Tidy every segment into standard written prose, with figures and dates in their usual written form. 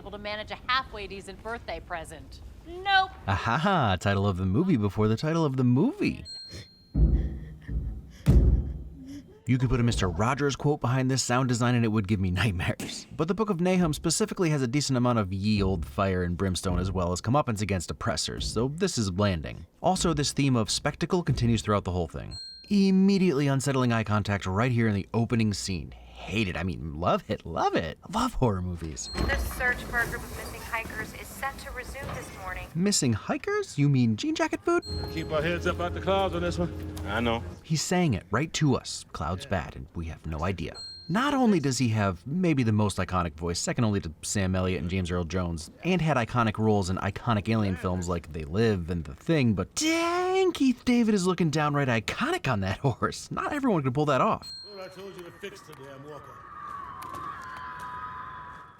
able to manage a halfway decent birthday present. Nope. Aha, title of the movie before the title of the movie. You could put a Mr. Rogers quote behind this sound design and it would give me nightmares. But the Book of Nahum specifically has a decent amount of ye old fire and brimstone as well as comeuppance against oppressors, so this is landing. Also, this theme of spectacle continues throughout the whole thing. Immediately unsettling eye contact right here in the opening scene. Hate it, I mean love it, love it. I love horror movies. The search for a group of missing hikers is set to resume this morning. Missing hikers? You mean jean jacket food? Keep our heads up out the clouds on this one. I know. He's saying it right to us. Cloud's bad, and we have no idea. Not only does he have maybe the most iconic voice, second only to Sam Elliott and James Earl Jones, and had iconic roles in iconic alien films like They Live and The Thing, but dang, Keith David is looking downright iconic on that horse. Not everyone can pull that off. I told you to fix the damn walker.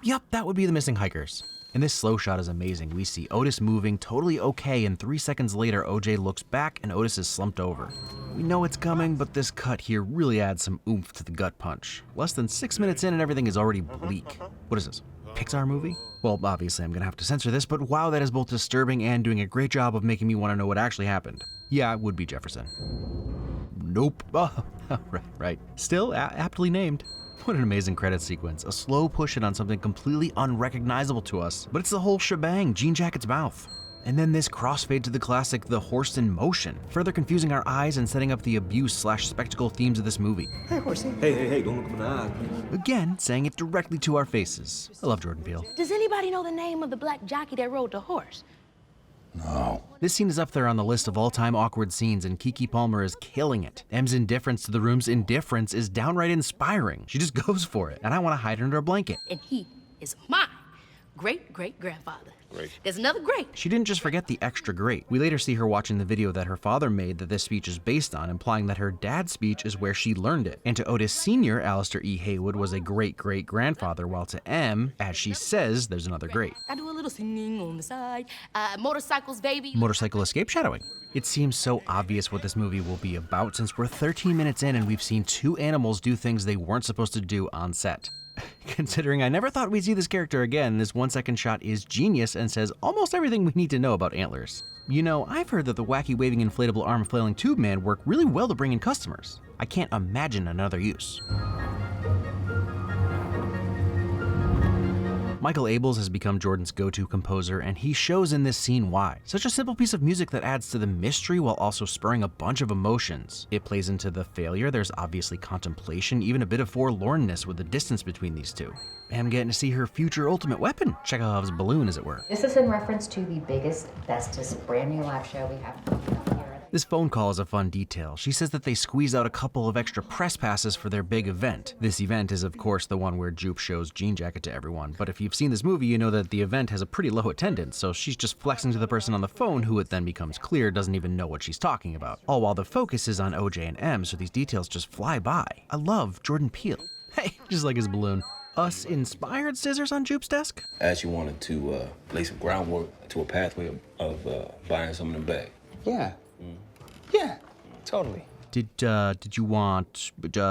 Yup, that would be the missing hikers. And this slow shot is amazing. We see Otis moving, totally okay, and 3 seconds later, OJ looks back and Otis is slumped over. We know it's coming, but this cut here really adds some oomph to the gut punch. Less than 6 minutes in and everything is already bleak. What is this, Pixar movie? Well, obviously I'm gonna have to censor this, but wow, that is both disturbing and doing a great job of making me want to know what actually happened. Yeah, it would be Jefferson. Nope. Oh, right. Still aptly named. What an amazing credit sequence. A slow push-in on something completely unrecognizable to us, but it's the whole shebang, Jean Jacket's mouth. And then this crossfade to the classic The Horse in Motion, further confusing our eyes and setting up the abuse/spectacle themes of this movie. Hey, horsey. Hey, don't look in my eye. Again, saying it directly to our faces. I love Jordan Peele. Does anybody know the name of the black jockey that rode the horse? No. This scene is up there on the list of all-time awkward scenes, and Keke Palmer is killing it. M's indifference to the room's indifference is downright inspiring. She just goes for it, and I want to hide under a blanket. And he is my great-great-grandfather. Great. There's another great. She didn't just forget the extra great. We later see her watching the video that her father made that this speech is based on, implying that her dad's speech is where she learned it. And to Otis Sr., Alistair E. Haywood was a great-great-grandfather, while to M, as she says, there's another great. I do a little singing on the side. Motorcycles, baby. Motorcycle escape shadowing. It seems so obvious what this movie will be about since we're 13 minutes in and we've seen two animals do things they weren't supposed to do on set. Considering I never thought we'd see this character again, this 1-second shot is genius and says almost everything we need to know about antlers. You know, I've heard that the wacky waving inflatable arm flailing tube man work really well to bring in customers. I can't imagine another use. Michael Abels has become Jordan's go-to composer, and he shows in this scene why. Such a simple piece of music that adds to the mystery while also spurring a bunch of emotions. It plays into the failure, there's obviously contemplation, even a bit of forlornness with the distance between these two. I'm getting to see her future ultimate weapon, Chekhov's balloon as it were. This is in reference to the biggest, bestest, brand new live show we have coming up here. This phone call is a fun detail. She says that they squeeze out a couple of extra press passes for their big event. This event is of course the one where Jupe shows Jean Jacket to everyone, but if you've seen this movie you know that the event has a pretty low attendance, so she's just flexing to the person on the phone who it then becomes clear doesn't even know what she's talking about. All while the focus is on OJ and M, so these details just fly by. I love Jordan Peele. Hey, just like his balloon. Us inspired scissors on Jupe's desk? I actually wanted to lay some groundwork to a pathway of buying some of them back. Yeah. Yeah, totally. Did you want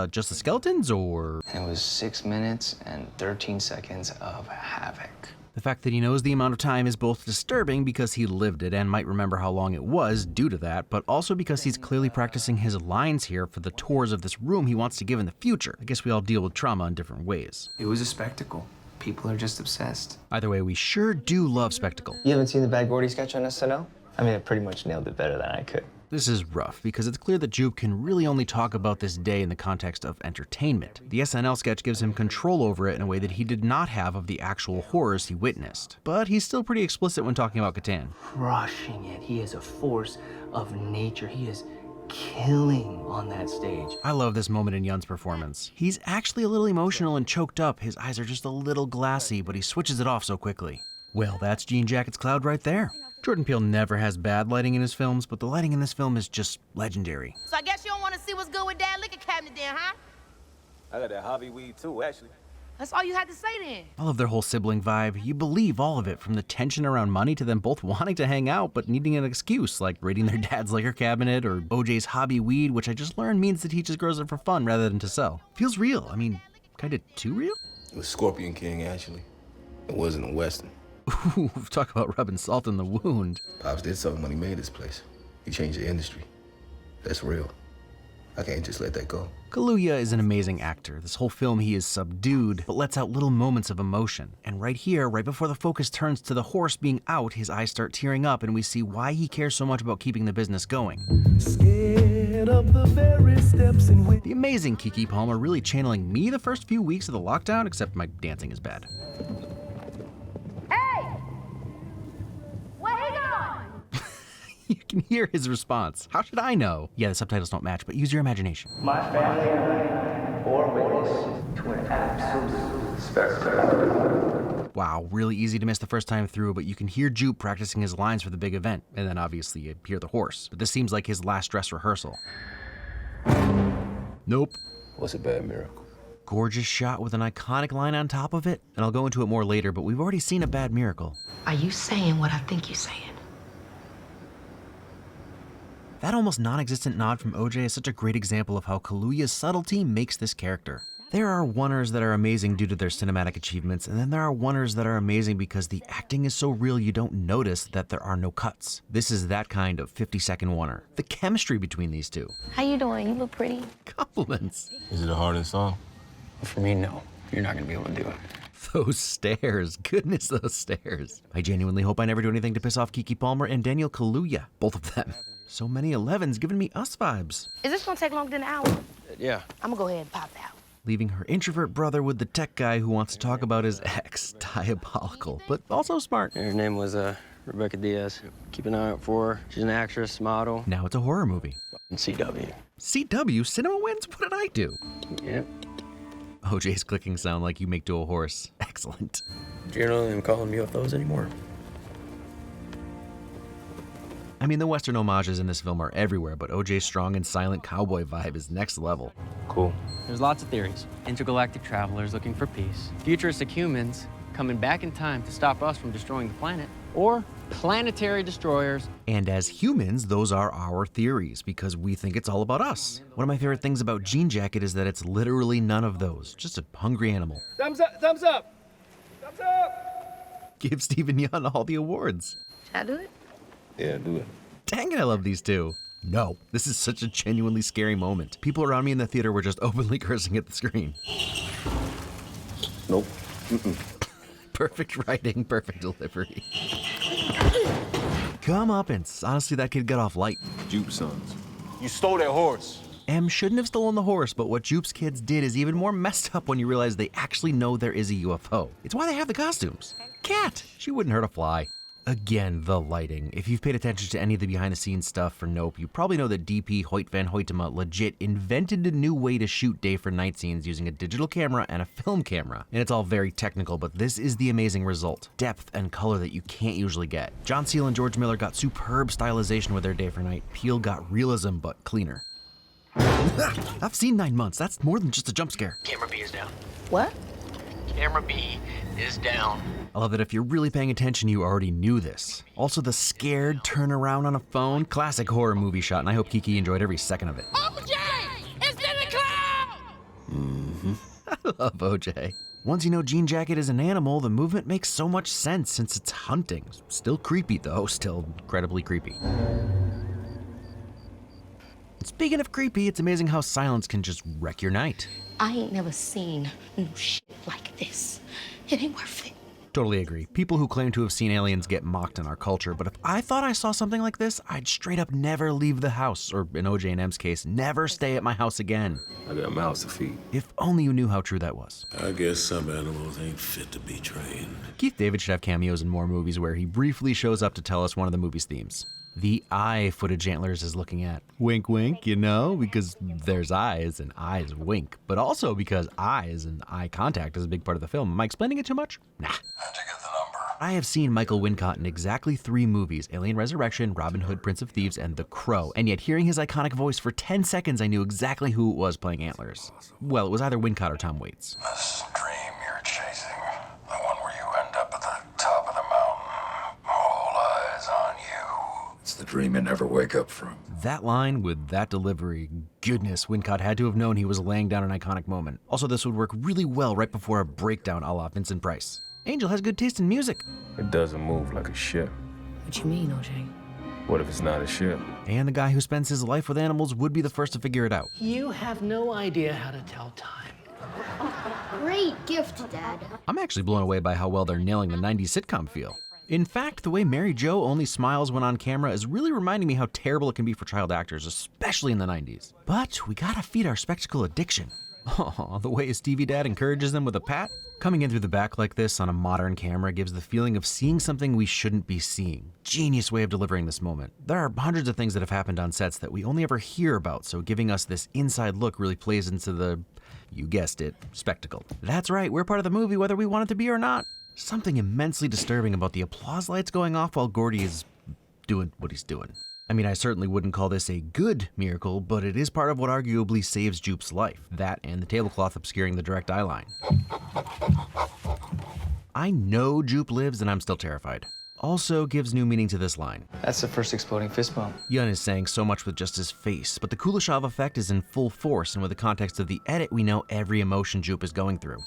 just the skeletons, or? It was 6 minutes and 13 seconds of havoc. The fact that he knows the amount of time is both disturbing because he lived it and might remember how long it was due to that, but also because he's clearly practicing his lines here for the tours of this room he wants to give in the future. I guess we all deal with trauma in different ways. It was a spectacle. People are just obsessed. Either way, we sure do love spectacle. You haven't seen the Bad Gordy sketch on SNL? I mean, it pretty much nailed it better than I could. This is rough, because it's clear that Jupe can really only talk about this day in the context of entertainment. The SNL sketch gives him control over it in a way that he did not have of the actual horrors he witnessed. But he's still pretty explicit when talking about Catan. Crushing it. He is a force of nature. He is killing on that stage. I love this moment in Yun's performance. He's actually a little emotional and choked up. His eyes are just a little glassy, but he switches it off so quickly. Well, that's Jean Jacket's Cloud right there. Jordan Peele never has bad lighting in his films, but the lighting in this film is just legendary. So I guess you don't want to see what's good with that liquor cabinet then, huh? I got that hobby weed too, actually. That's all you had to say then. I love their whole sibling vibe. You believe all of it, from the tension around money to them both wanting to hang out but needing an excuse, like raiding their dad's liquor cabinet or OJ's hobby weed, which I just learned means that he just grows it for fun rather than to sell. Feels real. I mean, kinda too real? It was Scorpion King, actually. It wasn't a Western. Ooh, talk about rubbing salt in the wound. Pops did something when he made this place. He changed the industry. That's real. I can't just let that go. Kaluuya is an amazing actor. This whole film he is subdued, but lets out little moments of emotion. And right here, right before the focus turns to the horse being out, his eyes start tearing up and we see why he cares so much about keeping the business going. Scared of the very steps in which... The amazing Keke Palmer really channeling me the first few weeks of the lockdown, except my dancing is bad. Hey! Where he going? You can hear his response. How should I know? Yeah, the subtitles don't match, but use your imagination. My family and I bore witness to an absolute spectacle. Wow, really easy to miss the first time through, but you can hear Jupe practicing his lines for the big event, and then obviously you hear the horse. But this seems like his last dress rehearsal. Nope. What's a bad miracle? Gorgeous shot with an iconic line on top of it, and I'll go into it more later, but we've already seen a bad miracle. Are you saying what I think you're saying? That almost non-existent nod from OJ is such a great example of how Kaluuya's subtlety makes this character. There are oneers that are amazing due to their cinematic achievements, and then there are oneers that are amazing because the acting is so real you don't notice that there are no cuts. This is that kind of 50-second oneer. The chemistry between these two. How you doing? You look pretty. Compliments. Is it the hardest song? For me, no. You're not gonna be able to do it. Those stairs. Goodness, those stairs. I genuinely hope I never do anything to piss off Keke Palmer and Daniel Kaluuya. Both of them. So many 11s giving me us vibes. Is this gonna take longer than an hour? Yeah. I'm gonna go ahead and pop out. Leaving her introvert brother with the tech guy who wants to talk about his ex. Diabolical, but also smart. Her name was Rebecca Diaz. Keep an eye out for her. She's an actress, model. Now it's a horror movie. And CW. CW? CinemaWins? What did I do? Yep. OJ's clicking sound like you make to a horse. Excellent. You're not even calling UFOs anymore. I mean, the Western homages in this film are everywhere, but OJ's strong and silent cowboy vibe is next level. Cool. There's lots of theories. Intergalactic travelers looking for peace. Futuristic humans coming back in time to stop us from destroying the planet. Or planetary destroyers. And as humans, those are our theories, because we think it's all about us. One of my favorite things about Jean Jacket is that it's literally none of those. Just a hungry animal. Thumbs up! Thumbs up! Thumbs up! Give Stephen Yeun all the awards. Should I do it? Yeah, do it. Dang it, I love these two. No, this is such a genuinely scary moment. People around me in the theater were just openly cursing at the screen. Nope. Perfect writing, perfect delivery. Comeuppance. Honestly, that kid got off light. Jupe sons. You stole that horse. M shouldn't have stolen the horse, but what Jupe's kids did is even more messed up when you realize they actually know there is a UFO. It's why they have the costumes. Cat, she wouldn't hurt a fly. Again, the lighting. If you've paid attention to any of the behind-the-scenes stuff for Nope, you probably know that DP Hoyt van Hoytema legit invented a new way to shoot day for night scenes using a digital camera and a film camera. And it's all very technical, but this is the amazing result. Depth and color that you can't usually get. John Seale and George Miller got superb stylization with their day for night. Peele got realism, but cleaner. I've seen 9 months. That's more than just a jump scare. Camera B is down. What? Camera B is down. I love that if you're really paying attention, you already knew this. Also, the scared turnaround on a phone. Classic horror movie shot, and I hope Keke enjoyed every second of it. OJ! It's in the cloud! I love OJ. Once you know Jean Jacket is an animal, the movement makes so much sense since it's hunting. Still creepy, though. Still incredibly creepy. Speaking of creepy, it's amazing how silence can just wreck your night. I ain't never seen no shit like this. It ain't worth it. Totally agree. People who claim to have seen aliens get mocked in our culture, but if I thought I saw something like this, I'd straight up never leave the house, or in OJ and M's case, never stay at my house again. I got mouths to feed. If only you knew how true that was. I guess some animals ain't fit to be trained. Keith David should have cameos in more movies where he briefly shows up to tell us one of the movie's themes. The eye footage Antlers is looking at. Wink, wink, you know, because there's eyes and eyes wink, but also because eyes and eye contact is a big part of the film. Am I explaining it too much? Nah. I have seen Michael Wincott in exactly 3 movies, Alien Resurrection, Robin Hood, Prince of Thieves, and The Crow, and yet hearing his iconic voice for 10 seconds, I knew exactly who it was playing Antlers. Well, it was either Wincott or Tom Waits. This dream you're chasing, the one where you end up at the top of the mountain, all eyes on you. It's the dream you never wake up from. That line with that delivery, goodness, Wincott had to have known he was laying down an iconic moment. Also, this would work really well right before a breakdown a la Vincent Price. Angel has good taste in music. It doesn't move like a ship. What you mean, OJ? What if it's not a ship? And the guy who spends his life with animals would be the first to figure it out. You have no idea how to tell time. Great gift, Dad. I'm actually blown away by how well they're nailing the 90s sitcom feel. In fact, the way Mary Jo only smiles when on camera is really reminding me how terrible it can be for child actors, especially in the 90s. But we gotta feed our spectacle addiction. Oh, the way his TV dad encourages them with a pat? Coming in through the back like this on a modern camera gives the feeling of seeing something we shouldn't be seeing. Genius way of delivering this moment. There are hundreds of things that have happened on sets that we only ever hear about, so giving us this inside look really plays into the, you guessed it, spectacle. That's right, we're part of the movie whether we want it to be or not. Something immensely disturbing about the applause lights going off while Gordy is doing what he's doing. I mean, I certainly wouldn't call this a good miracle, but it is part of what arguably saves Jupe's life. That and the tablecloth obscuring the direct eye line. I know Jupe lives and I'm still terrified. Also gives new meaning to this line. That's the first exploding fist bump. Yun is saying so much with just his face, but the Kuleshov effect is in full force, and with the context of the edit, we know every emotion Jupe is going through.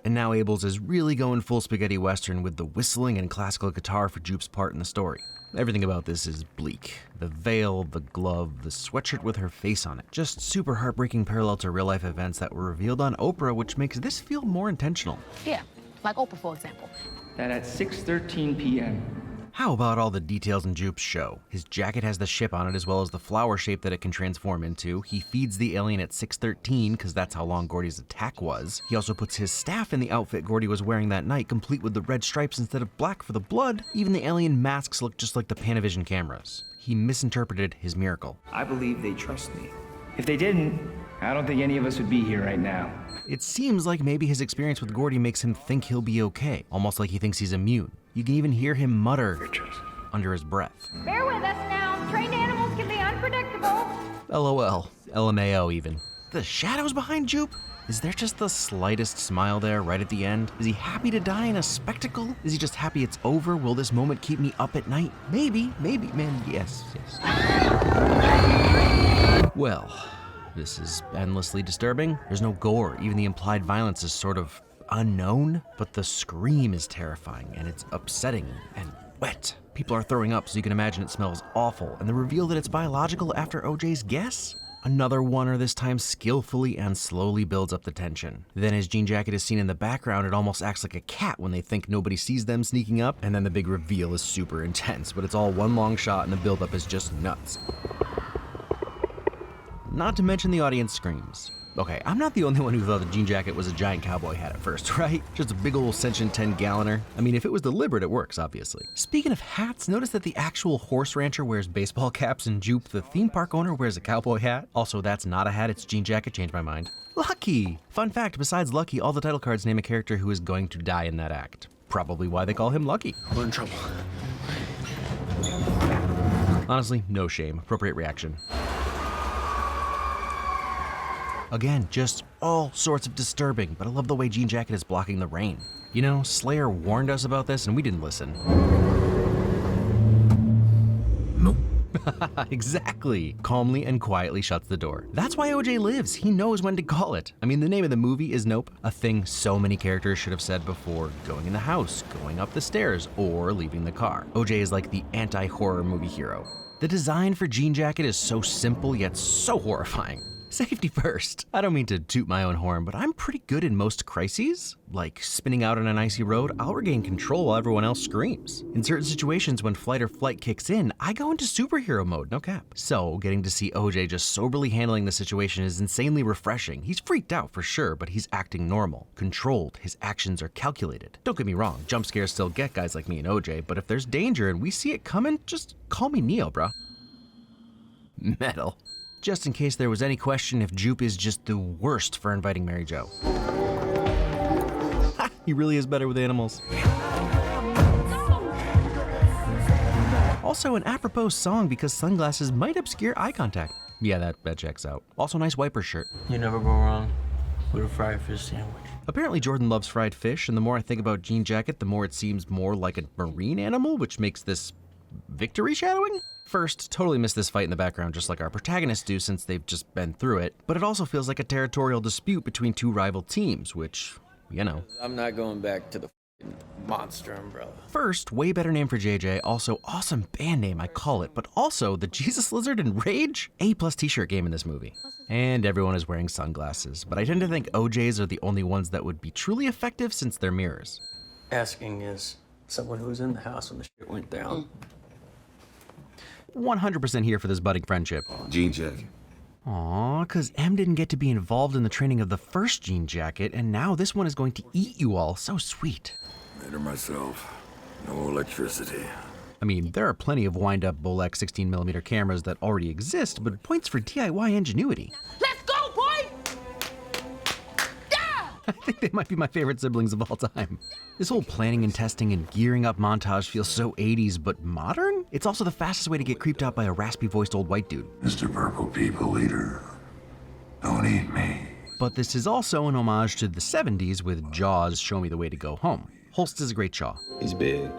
And now Abels is really going full spaghetti western with the whistling and classical guitar for Jupe's part in the story. Everything about this is bleak. The veil, the glove, the sweatshirt with her face on it. Just super heartbreaking parallel to real life events that were revealed on Oprah, which makes this feel more intentional. Yeah, like Oprah, for example. That at 6:13 p.m. How about all the details in Jupe's show? His jacket has the ship on it as well as the flower shape that it can transform into. He feeds the alien at 6:13 because that's how long Gordy's attack was. He also puts his staff in the outfit Gordy was wearing that night, complete with the red stripes instead of black for the blood. Even the alien masks look just like the Panavision cameras. He misinterpreted his miracle. I believe they trust me. If they didn't, I don't think any of us would be here right now. It seems like maybe his experience with Gordy makes him think he'll be okay, almost like he thinks he's immune. You can even hear him mutter under his breath. Bear with us now. Trained animals can be unpredictable. LOL. LMAO even. The shadows behind Jupe? Is there just the slightest smile there right at the end? Is he happy to die in a spectacle? Is he just happy it's over? Will this moment keep me up at night? Maybe, man, yes. Well, this is endlessly disturbing. There's no gore. Even the implied violence is sort of unknown, but the scream is terrifying and it's upsetting and wet. People are throwing up, so you can imagine it smells awful. And the reveal that it's biological after OJ's guess? Another oneer, this time skillfully and slowly builds up the tension. Then as Jean Jacket is seen in the background, it almost acts like a cat when they think nobody sees them sneaking up, and then the big reveal is super intense, but it's all one long shot and the buildup is just nuts. Not to mention the audience screams. Okay, I'm not the only one who thought the jean jacket was a giant cowboy hat at first, right? Just a big old Ascension 10-galloner. I mean, if it was deliberate, it works, obviously. Speaking of hats, notice that the actual horse rancher wears baseball caps and Jupe, the theme park owner, wears a cowboy hat. Also, that's not a hat, it's jean jacket, changed my mind. Lucky! Fun fact, besides Lucky, all the title cards name a character who is going to die in that act. Probably why they call him Lucky. We're in trouble. Honestly, no shame. Appropriate reaction. Again, just all sorts of disturbing, but I love the way Jean Jacket is blocking the rain. You know, Slayer warned us about this and we didn't listen. Nope. Exactly. Calmly and quietly shuts the door. That's why OJ lives. He knows when to call it. I mean, the name of the movie is Nope, a thing so many characters should have said before going in the house, going up the stairs, or leaving the car. OJ is like the anti-horror movie hero. The design for Jean Jacket is so simple yet so horrifying. Safety first. I don't mean to toot my own horn, but I'm pretty good in most crises. Like spinning out on an icy road, I'll regain control while everyone else screams. In certain situations when flight or flight kicks in, I go into superhero mode, no cap. So getting to see OJ just soberly handling the situation is insanely refreshing. He's freaked out for sure, but he's acting normal, controlled, his actions are calculated. Don't get me wrong, jump scares still get guys like me and OJ, but if there's danger and we see it coming, just call me Neo, bruh. Metal. Just in case there was any question if Jupe is just the worst for inviting Mary Jo. Ha! He really is better with animals. Also an apropos song because sunglasses might obscure eye contact. Yeah, that checks out. Also nice wiper shirt. You never go wrong with a fried fish sandwich. Apparently Jordan loves fried fish, and the more I think about Jean Jacket, the more it seems more like a marine animal, which makes this victory shadowing? First, totally missed this fight in the background just like our protagonists do since they've just been through it, but it also feels like a territorial dispute between two rival teams, which, you know. I'm not going back to the monster umbrella. First, way better name for JJ, also awesome band name I call it, but also the Jesus Lizard and Rage? A+ t-shirt game in this movie. And everyone is wearing sunglasses, but I tend to think OJs are the only ones that would be truly effective since they're mirrors. Asking is someone who was in the house when the shit went down. 100% here for this budding friendship. Jean jacket. Aww, cause M didn't get to be involved in the training of the first jean jacket, and now this one is going to eat you all. So sweet. Made her myself. No electricity. I mean, there are plenty of wind-up Bolex 16mm cameras that already exist, but points for DIY ingenuity. Let's go, boy! I think they might be my favorite siblings of all time. This whole planning and testing and gearing up montage feels so 80s, but modern? It's also the fastest way to get creeped out by a raspy-voiced old white dude. Mr. Purple People Eater, don't eat me. But this is also an homage to the 70s with Jaws' Show Me the Way to Go Home. Holst is a great Shaw. He's big,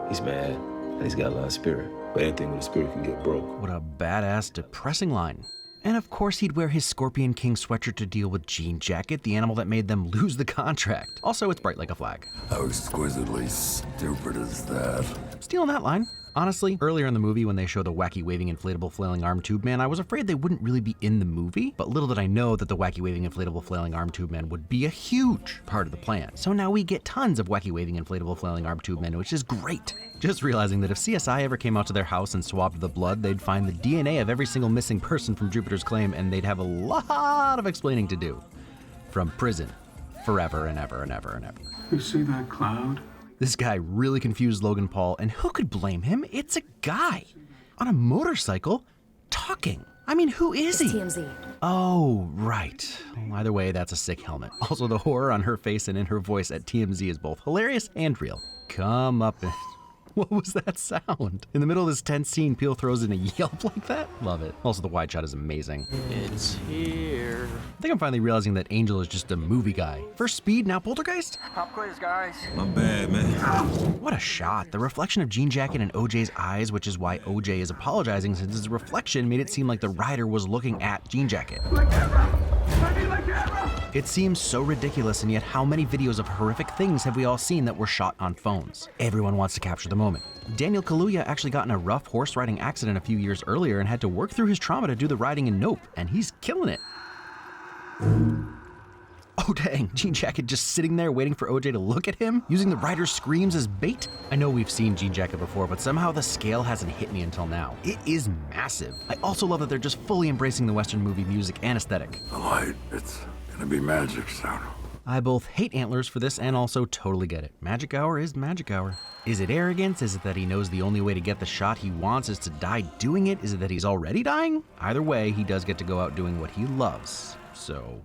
he's mad, and he's got a lot of spirit. But anything with a spirit can get broke. What a badass, depressing line. And of course he'd wear his Scorpion King sweatshirt to deal with Jean Jacket, the animal that made them lose the contract. Also, it's bright like a flag. How exquisitely stupid is that? Stealing that line. Honestly, earlier in the movie when they show the wacky waving inflatable flailing arm tube man, I was afraid they wouldn't really be in the movie, but little did I know that the wacky waving inflatable flailing arm tube man would be a huge part of the plan. So now we get tons of wacky waving inflatable flailing arm tube men, which is great. Just realizing that if CSI ever came out to their house and swabbed the blood, they'd find the DNA of every single missing person from Jupiter's Claim, and they'd have a lot of explaining to do. From prison, forever and ever and ever and ever. You see that cloud? This guy really confused Logan Paul, and who could blame him? It's a guy on a motorcycle talking. I mean, who is he? TMZ. Oh, right. Well, either way, that's a sick helmet. Also, the horror on her face and in her voice at TMZ is both hilarious and real. Come up and... What was that sound? In the middle of this tense scene, Peele throws in a yelp like that? Love it. Also, the wide shot is amazing. It's here. I think I'm finally realizing that Angel is just a movie guy. First Speed, now Poltergeist? Pop quiz, guys. My bad, man. What a shot. The reflection of Jean Jacket in OJ's eyes, which is why OJ is apologizing since his reflection made it seem like the rider was looking at Jean Jacket. It seems so ridiculous, and yet how many videos of horrific things have we all seen that were shot on phones? Everyone wants to capture the moment. Daniel Kaluuya actually got in a rough horse riding accident a few years earlier and had to work through his trauma to do the riding in Nope, and he's killing it. Oh dang, Jean Jacket just sitting there waiting for OJ to look at him, using the rider's screams as bait? I know we've seen Jean Jacket before, but somehow the scale hasn't hit me until now. It is massive. I also love that they're just fully embracing the Western movie music and aesthetic. The light, it's gonna be magic soon. I both hate Antlers for this and also totally get it. Magic Hour is Magic Hour. Is it arrogance? Is it that he knows the only way to get the shot he wants is to die doing it? Is it that he's already dying? Either way, he does get to go out doing what he loves. So,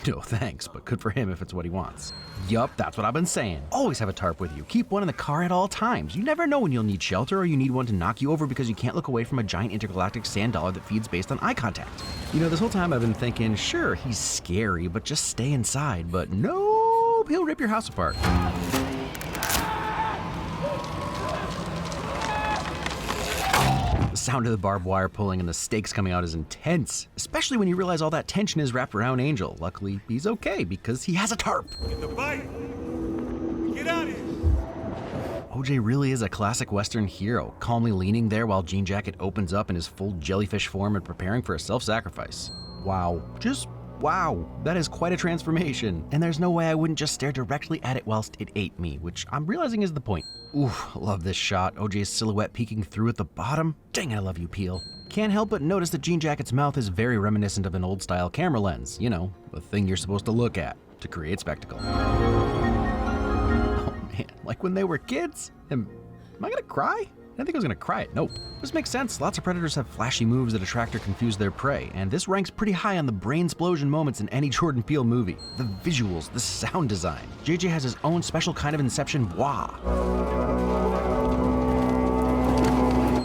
no thanks, but good for him if it's what he wants. Yup, that's what I've been saying. Always have a tarp with you. Keep one in the car at all times. You never know when you'll need shelter or you need one to knock you over because you can't look away from a giant intergalactic sand dollar that feeds based on eye contact. You know, this whole time I've been thinking, sure, he's scary, but just stay inside. But nope, he'll rip your house apart. The sound of the barbed wire pulling and the stakes coming out is intense, especially when you realize all that tension is wrapped around Angel. Luckily, he's okay because he has a tarp. Get the bite! Get out of here! OJ really is a classic Western hero, calmly leaning there while Jean Jacket opens up in his full jellyfish form and preparing for a self-sacrifice. Wow. Just wow. That is quite a transformation. And there's no way I wouldn't just stare directly at it whilst it ate me, which I'm realizing is the point. Ooh, love this shot. OJ's silhouette peeking through at the bottom. Dang, I love you, Peele. Can't help but notice that Jean Jacket's mouth is very reminiscent of an old-style camera lens. You know, the thing you're supposed to look at to create spectacle. Oh man, like when they were kids? Am I gonna cry? I didn't think I was gonna cry it. Nope. This makes sense. Lots of predators have flashy moves that attract or confuse their prey, and this ranks pretty high on the brain explosion moments in any Jordan Peele movie. The visuals, the sound design. JJ has his own special kind of Inception wah.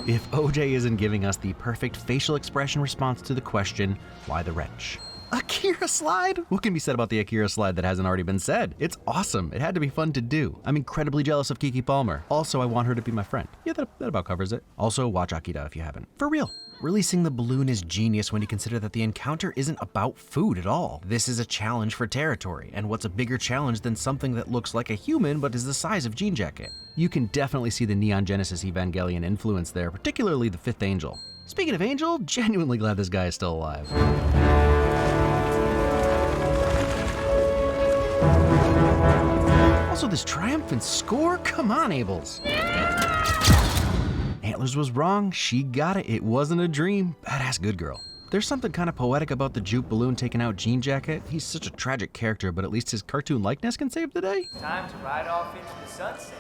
If OJ isn't giving us the perfect facial expression response to the question, why the wrench? Akira slide? What can be said about the Akira slide that hasn't already been said? It's awesome. It had to be fun to do. I'm incredibly jealous of Keke Palmer. Also, I want her to be my friend. Yeah, that about covers it. Also, watch Akira if you haven't. For real. Releasing the balloon is genius when you consider that the encounter isn't about food at all. This is a challenge for territory, and what's a bigger challenge than something that looks like a human but is the size of Jean Jacket? You can definitely see the Neon Genesis Evangelion influence there, particularly the Fifth Angel. Speaking of Angel, genuinely glad this guy is still alive. Also, this triumphant score? Come on, Abels. Antlers was wrong, she got it, it wasn't a dream. Badass good girl. There's something kind of poetic about the juke balloon taking out Jean Jacket. He's such a tragic character, but at least his cartoon likeness can save the day. Time to ride off into the sunset.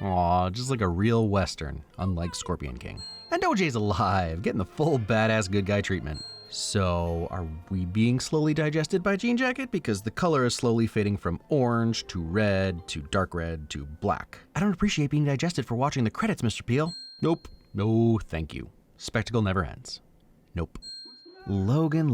Aw, just like a real Western, unlike Scorpion King. And OJ's alive, getting the full badass good guy treatment. So, are we being slowly digested by Jean Jacket? Because the color is slowly fading from orange to red to dark red to black. I don't appreciate being digested for watching the credits, Mr. Peele. Nope. No, thank you. Spectacle never ends. Nope. Logan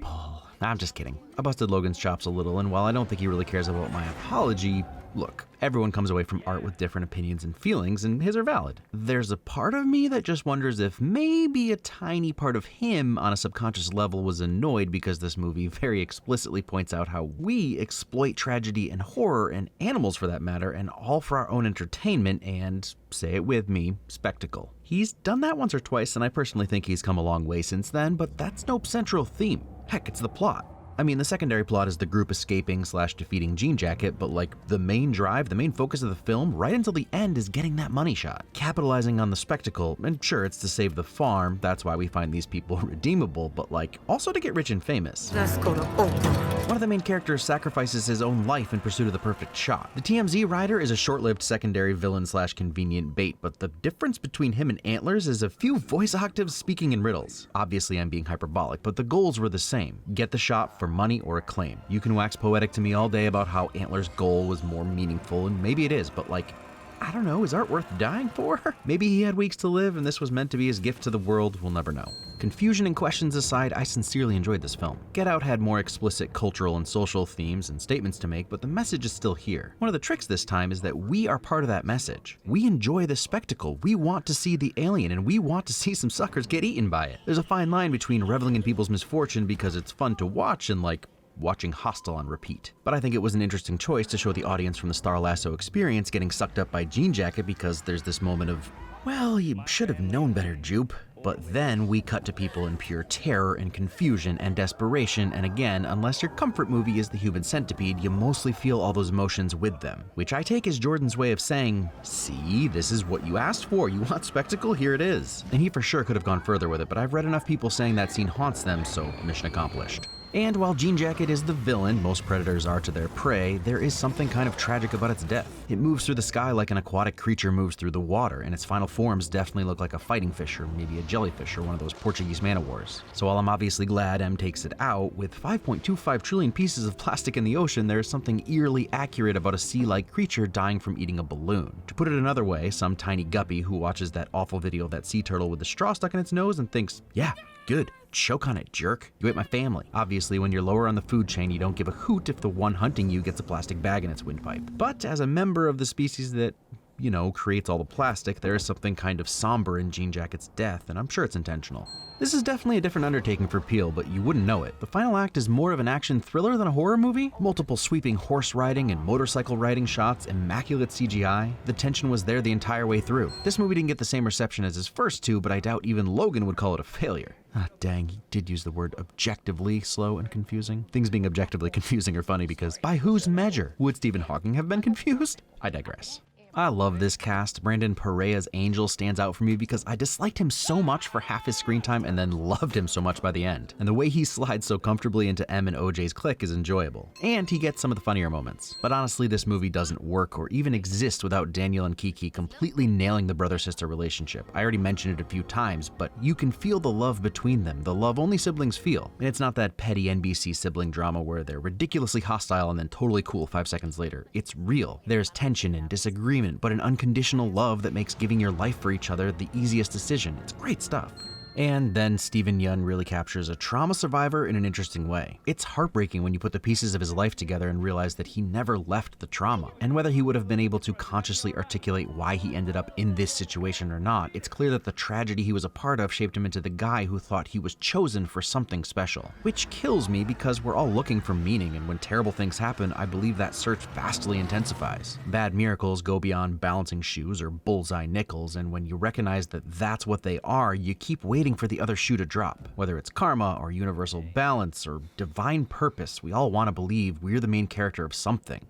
Paul. I'm just kidding. I busted Logan's chops a little, and while I don't think he really cares about my apology, look, everyone comes away from art with different opinions and feelings, and his are valid. There's a part of me that just wonders if maybe a tiny part of him on a subconscious level was annoyed because this movie very explicitly points out how we exploit tragedy and horror, and animals for that matter, and all for our own entertainment and, say it with me, spectacle. He's done that once or twice, and I personally think he's come a long way since then, but that's Nope's central theme. Heck, it's the plot. I mean, the secondary plot is the group escaping / defeating Jean Jacket, but like the main drive, the main focus of the film, right until the end is getting that money shot. Capitalizing on the spectacle, and sure, it's to save the farm, that's why we find these people redeemable, but like, also to get rich and famous. Let's go to Oakland. One of the main characters sacrifices his own life in pursuit of the perfect shot. The TMZ rider is a short-lived secondary villain / convenient bait, but the difference between him and Antlers is a few voice octaves speaking in riddles. Obviously, I'm being hyperbolic, but the goals were the same. Get the shot for money or acclaim. You can wax poetic to me all day about how Antler's goal was more meaningful, and maybe it is, but like, I don't know, is art worth dying for? Maybe he had weeks to live and this was meant to be his gift to the world, we'll never know. Confusion and questions aside, I sincerely enjoyed this film. Get Out had more explicit cultural and social themes and statements to make, but the message is still here. One of the tricks this time is that we are part of that message. We enjoy the spectacle, we want to see the alien, and we want to see some suckers get eaten by it. There's a fine line between reveling in people's misfortune because it's fun to watch and like, watching Hostel on repeat. But I think it was an interesting choice to show the audience from the Star Lasso experience getting sucked up by Jean Jacket because there's this moment of, well, you should have known better, Jupe. But then we cut to people in pure terror and confusion and desperation, and again, unless your comfort movie is The Human Centipede, you mostly feel all those emotions with them. Which I take as Jordan's way of saying, see, this is what you asked for, you want spectacle, here it is. And he for sure could have gone further with it, but I've read enough people saying that scene haunts them, so mission accomplished. And while Jean Jacket is the villain most predators are to their prey, there is something kind of tragic about its death. It moves through the sky like an aquatic creature moves through the water, and its final forms definitely look like a fighting fish or maybe a jellyfish or one of those Portuguese man-o'-wars. So while I'm obviously glad M takes it out, with 5.25 trillion pieces of plastic in the ocean, there is something eerily accurate about a sea-like creature dying from eating a balloon. To put it another way, some tiny guppy who watches that awful video of that sea turtle with the straw stuck in its nose and thinks, yeah, good. Choke on it, jerk. You ate my family. Obviously, when you're lower on the food chain, you don't give a hoot if the one hunting you gets a plastic bag in its windpipe. But as a member of the species that, you know, creates all the plastic, there is something kind of somber in Jean Jacket's death, and I'm sure it's intentional. This is definitely a different undertaking for Peele, but you wouldn't know it. The final act is more of an action thriller than a horror movie. Multiple sweeping horse riding and motorcycle riding shots, immaculate CGI. The tension was there the entire way through. This movie didn't get the same reception as his first two, but I doubt even Logan would call it a failure. Ah, dang, he did use the word objectively slow and confusing. Things being objectively confusing are funny because by whose measure? Would Stephen Hawking have been confused? I digress. I love this cast. Brandon Perea's Angel stands out for me because I disliked him so much for half his screen time and then loved him so much by the end. And the way he slides so comfortably into M and OJ's clique is enjoyable. And he gets some of the funnier moments. But honestly, this movie doesn't work or even exist without Daniel and Keke completely nailing the brother-sister relationship. I already mentioned it a few times, but you can feel the love between them, the love only siblings feel. And it's not that petty NBC sibling drama where they're ridiculously hostile and then totally cool 5 seconds later. It's real. There's tension and disagreement, but an unconditional love that makes giving your life for each other the easiest decision. It's great stuff. And then Steven Yeun really captures a trauma survivor in an interesting way. It's heartbreaking when you put the pieces of his life together and realize that he never left the trauma. And whether he would have been able to consciously articulate why he ended up in this situation or not, it's clear that the tragedy he was a part of shaped him into the guy who thought he was chosen for something special. Which kills me because we're all looking for meaning, and when terrible things happen, I believe that search vastly intensifies. Bad miracles go beyond balancing shoes or bullseye nickels, and when you recognize that that's what they are, you keep waiting for the other shoe to drop. Whether it's karma or universal balance or divine purpose, we all want to believe we're the main character of something.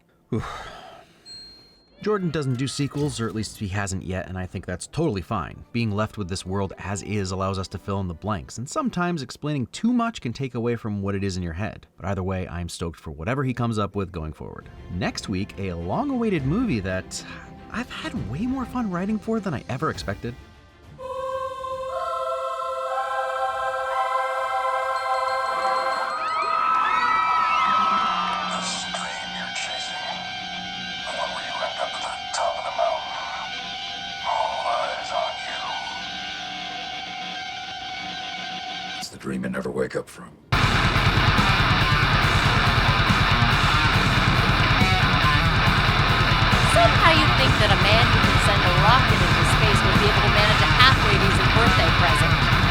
Jordan doesn't do sequels, or at least he hasn't yet, and I think that's totally fine. Being left with this world as is allows us to fill in the blanks, and sometimes explaining too much can take away from what it is in your head. But either way, I'm stoked for whatever he comes up with going forward. Next week, a long-awaited movie that I've had way more fun writing for than I ever expected. Dream you never wake up from. Somehow you'd think that a man who can send a rocket into space would be able to manage a halfway decent birthday present.